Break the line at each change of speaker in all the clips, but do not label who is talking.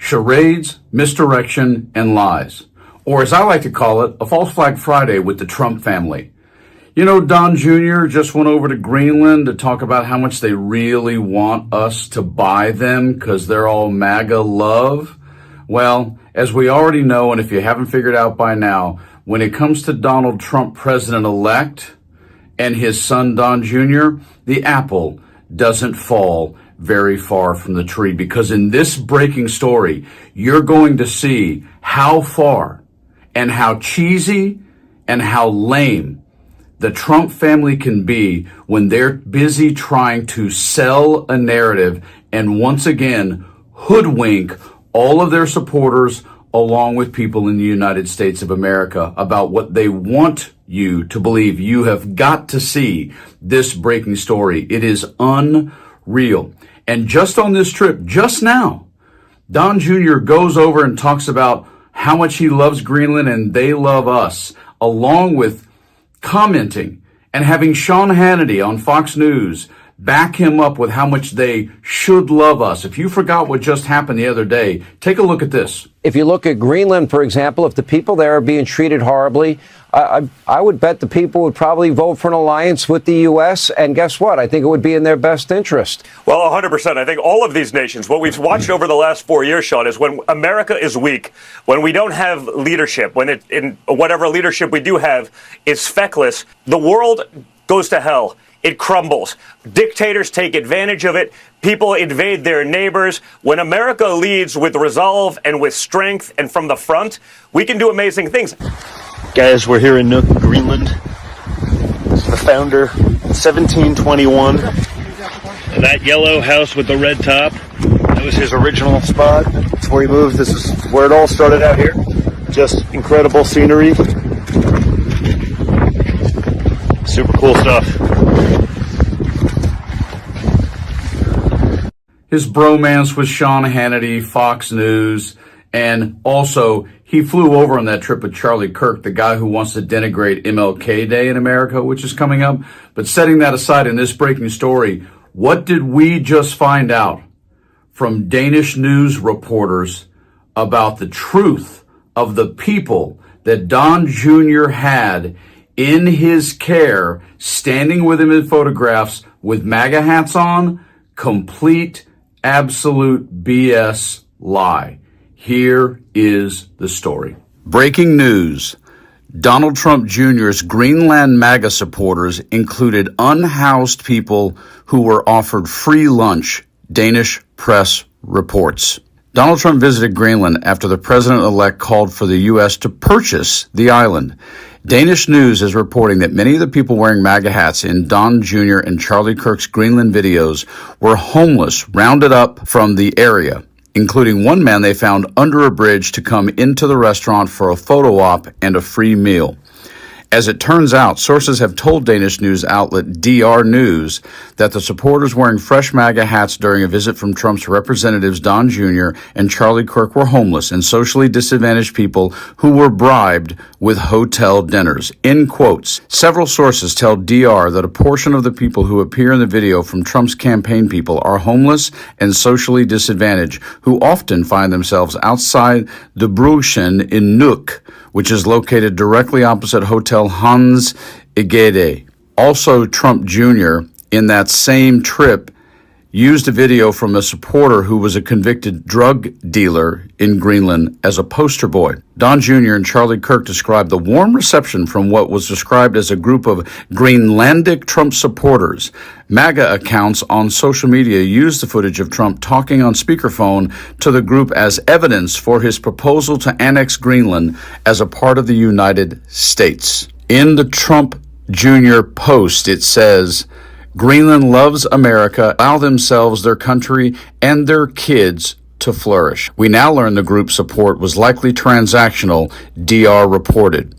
charades, misdirection, and lies. Or as I like to call it, a false flag Friday with the Trump family. You know, Don Jr. just went over to Greenland to talk about how much they really want us to buy them because they're all MAGA love. Well, as we already know, and if you haven't figured out by now, when it comes to Donald Trump president-elect and his son Don Jr., the apple doesn't fall very far from the tree, because in this breaking story, you're going to see how far and how cheesy and how lame the Trump family can be when they're busy trying to sell a narrative and once again hoodwink all of their supporters along with people in the United States of America about what they want you to believe. You have got to see this breaking story. It is unreal. And just on this trip, just now, Don Jr. goes over and talks about how much he loves Greenland and they love us, along with commenting and having Sean Hannity on Fox News back him up with how much they should love us. If you forgot what just happened the other day, take a look at this.
If you look at Greenland, for example, if the people there are being treated horribly, I would bet the people would probably vote for an alliance with the U.S. And guess what? I think it would be in their best interest.
Well, 100%. I think all of these nations, what we've watched over the last 4 years, Sean, is when America is weak, when we don't have leadership, when in whatever leadership we do have is feckless, the world goes to hell. It crumbles. Dictators take advantage of it. People invade their neighbors. When America leads with resolve and with strength and from the front, we can do amazing things.
Guys, we're here in Nuuk, Greenland. This is the founder, 1721. And that yellow house with the red top, that was his original spot before he moved. This is where it all started out here. Just incredible scenery. Super cool stuff.
His bromance with Sean Hannity, Fox News, and also he flew over on that trip with Charlie Kirk, the guy who wants to denigrate MLK Day in America, which is coming up. But setting that aside, in this breaking story, what did we just find out from Danish news reporters about the truth of the people that Don Jr. had in his care, standing with him in photographs with MAGA hats on? Complete, absolute BS lie. Here is the story. Breaking news. Donald Trump Jr.'s Greenland MAGA supporters included unhoused people who were offered free lunch, Danish press reports. Donald Trump visited Greenland after the president-elect called for the U.S. to purchase the island. Danish news is reporting that many of the people wearing MAGA hats in Don Jr. and Charlie Kirk's Greenland videos were homeless, rounded up from the area, including one man they found under a bridge to come into the restaurant for a photo op and a free meal. As it turns out, sources have told Danish news outlet DR News that the supporters wearing fresh MAGA hats during a visit from Trump's representatives Don Jr. and Charlie Kirk were homeless and socially disadvantaged people who were bribed with hotel dinners. In quotes, several sources tell DR that a portion of the people who appear in the video from Trump's campaign people are homeless and socially disadvantaged, who often find themselves outside the Brugsen in Nuuk, which is located directly opposite Hotel Hans Egede. Also, Trump Jr. in that same trip used a video from a supporter who was a convicted drug dealer in Greenland as a poster boy. Don Jr. and Charlie Kirk described the warm reception from what was described as a group of Greenlandic Trump supporters. MAGA accounts on social media used the footage of Trump talking on speakerphone to the group as evidence for his proposal to annex Greenland as a part of the United States. In the Trump Jr. post, it says, Greenland loves America, allow themselves, their country, and their kids to flourish. We now learn the group's support was likely transactional, DR reported.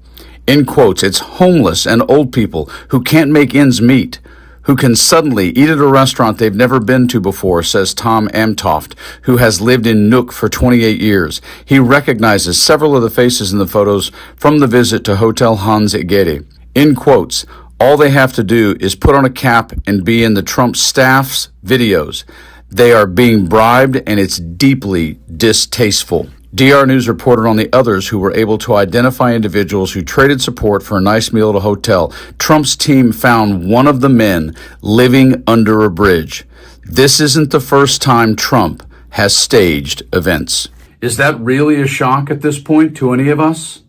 In quotes, it's homeless and old people who can't make ends meet, who can suddenly eat at a restaurant they've never been to before, says Tom Amtoft, who has lived in Nuuk for 28 years. He recognizes several of the faces in the photos from the visit to Hotel Hans Egede. In quotes, all they have to do is put on a cap and be in the Trump staff's videos. They are being bribed, and it's deeply distasteful. DR News reported on the others who were able to identify individuals who traded support for a nice meal at a hotel. Trump's team found one of the men living under a bridge. This isn't the first time Trump has staged events. Is that really a shock at this point to any of us?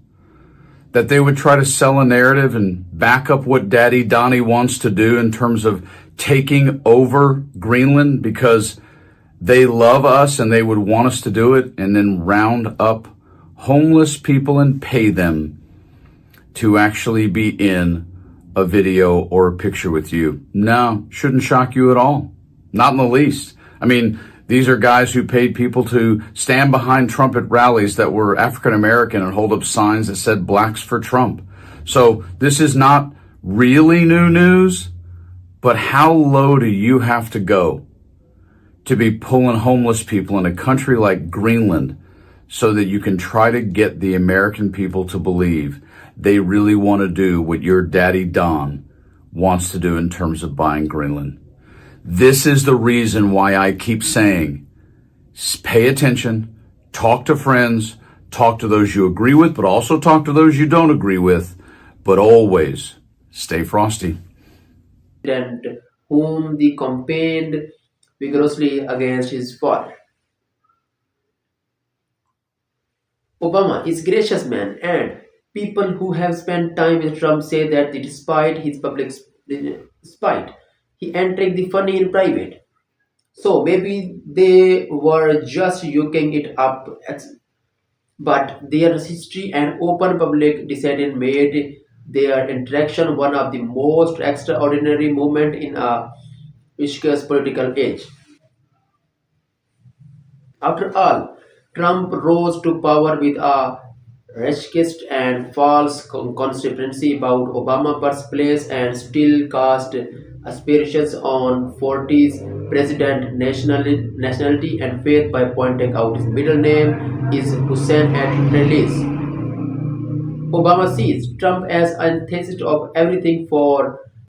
That they would try to sell a narrative and back up what Daddy Donnie wants to do in terms of taking over Greenland because they love us and they would want us to do it, and then round up homeless people and pay them to actually be in a video or a picture with you. No, shouldn't shock you at all. Not in the least. I mean, these are guys who paid people to stand behind Trump at rallies that were African American and hold up signs that said blacks for Trump. So this is not really new news, but how low do you have to go to be pulling homeless people in a country like Greenland so that you can try to get the American people to believe they really want to do what your daddy Don wants to do in terms of buying Greenland? This is the reason why I keep saying, pay attention, talk to friends, talk to those you agree with, but also talk to those you don't agree with, but always stay frosty.
And whom they campaigned vigorously against his father. Obama is a gracious man, and people who have spent time with Trump say that despite his public spite, he entering the funny in private. So maybe they were just yoking it up, but their history and open public dissident made their interaction one of the most extraordinary moments in a viscous political age. After all, Trump rose to power with a racist and false conspiracy about Obama's birthplace and still cast aspersions on 40s president nationality and faith by pointing out his middle name is Hussein at release. Obama sees Trump as antithesis of everything for